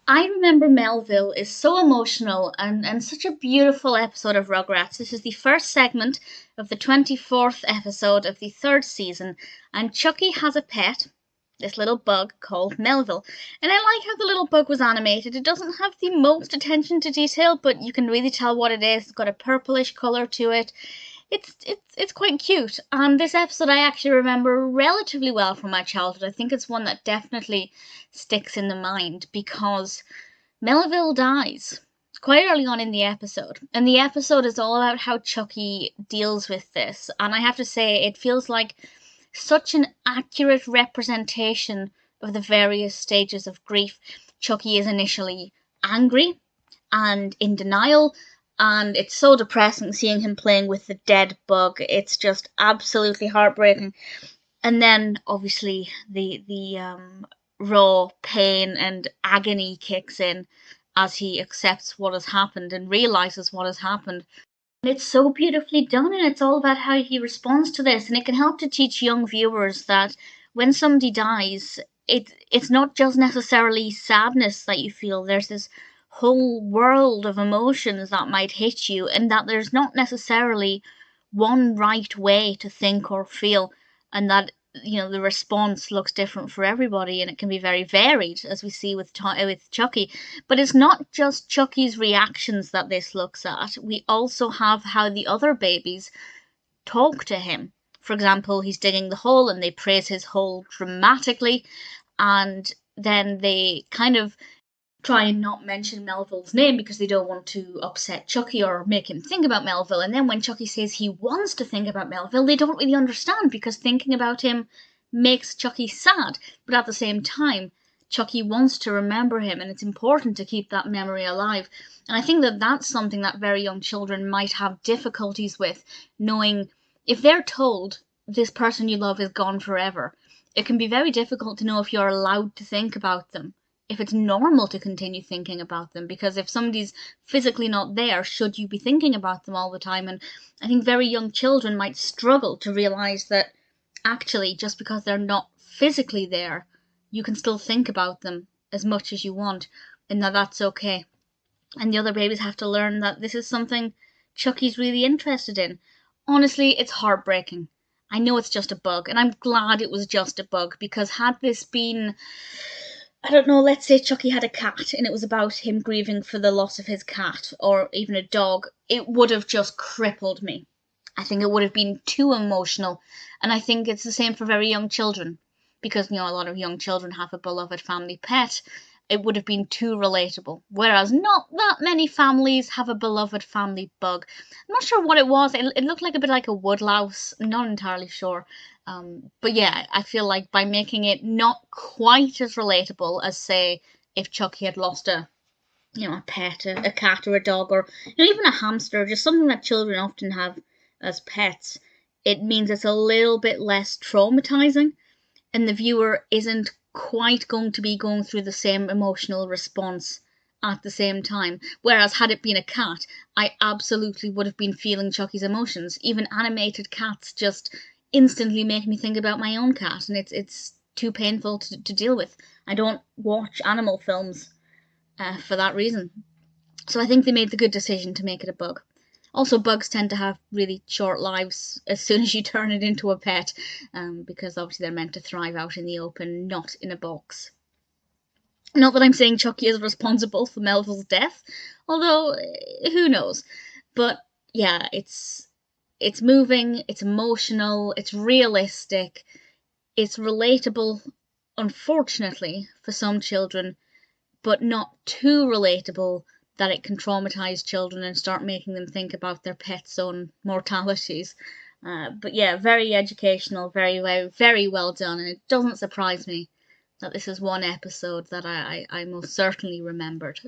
I remember Melville is so emotional and such a beautiful episode of Rugrats. This is the first segment of the 24th episode of the third season, and Chuckie has a pet, this little bug called Melville. And I like how the little bug was animated. It doesn't have the most attention to detail, but you can really tell what it is. It's got a purplish colour to it. It's quite cute. And this episode I actually remember relatively well from my childhood. I think it's one that definitely sticks in the mind because Melville dies quite early on in the episode. And the episode is all about how Chuckie deals with this. And I have to say, it feels like such an accurate representation of the various stages of grief. Chuckie is initially angry and in denial, and it's so depressing seeing him playing with the dead bug. It's just absolutely heartbreaking. And then obviously the raw pain and agony kicks in as he accepts what has happened and realizes what has happened. And it's so beautifully done, and it's all about how he responds to this, and it can help to teach young viewers that when somebody dies, it's not just necessarily sadness that you feel. There's this whole world of emotions that might hit you, and that there's not necessarily one right way to think or feel, and that the response looks different for everybody, and it can be very varied, as we see with Chuckie. But it's not just Chuckie's reactions that this looks at. We also have how the other babies talk to him. For example, he's digging the hole and they praise his hole dramatically, and then they kind of try and not mention Melville's name because they don't want to upset Chuckie or make him think about Melville. And then when Chuckie says he wants to think about Melville, they don't really understand because thinking about him makes Chuckie sad. But at the same time, Chuckie wants to remember him, and it's important to keep that memory alive. And I think that that's something that very young children might have difficulties with, knowing if they're told this person you love is gone forever, it can be very difficult to know if you're allowed to think about them, if it's normal to continue thinking about them, because if somebody's physically not there, should you be thinking about them all the time? And I think very young children might struggle to realise that actually just because they're not physically there, you can still think about them as much as you want, and that's okay. And the other babies have to learn that this is something Chuckie's really interested in. Honestly, it's heartbreaking. I know it's just a bug, and I'm glad it was just a bug, because had this been, I don't know, let's say Chuckie had a cat and it was about him grieving for the loss of his cat, or even a dog, it would have just crippled me. I think it would have been too emotional, and I think it's the same for very young children, because a lot of young children have a beloved family pet. It would have been too relatable, whereas not that many families have a beloved family bug. I'm not sure what it was. It looked like a bit like a woodlouse. I'm not entirely sure. But yeah, I feel like by making it not quite as relatable as, say, if Chuckie had lost a pet, a cat or a dog, or even a hamster, just something that children often have as pets, it means it's a little bit less traumatizing, and the viewer isn't quite going to be going through the same emotional response at the same time. Whereas had it been a cat, I absolutely would have been feeling Chuckie's emotions. Even animated cats just instantly make me think about my own cat, and it's too painful to deal with. I don't watch animal films for that reason. So I think they made the good decision to make it a bug. Also, bugs tend to have really short lives as soon as you turn it into a pet, because obviously they're meant to thrive out in the open, not in a box. Not that I'm saying Chuckie is responsible for Melville's death, although who knows. But yeah, it's moving, it's emotional, it's realistic, it's relatable, unfortunately, for some children, but not too relatable that it can traumatize children and start making them think about their pets' own mortalities. But yeah, very educational, very, very, very well done, and it doesn't surprise me that this is one episode that I most certainly remembered.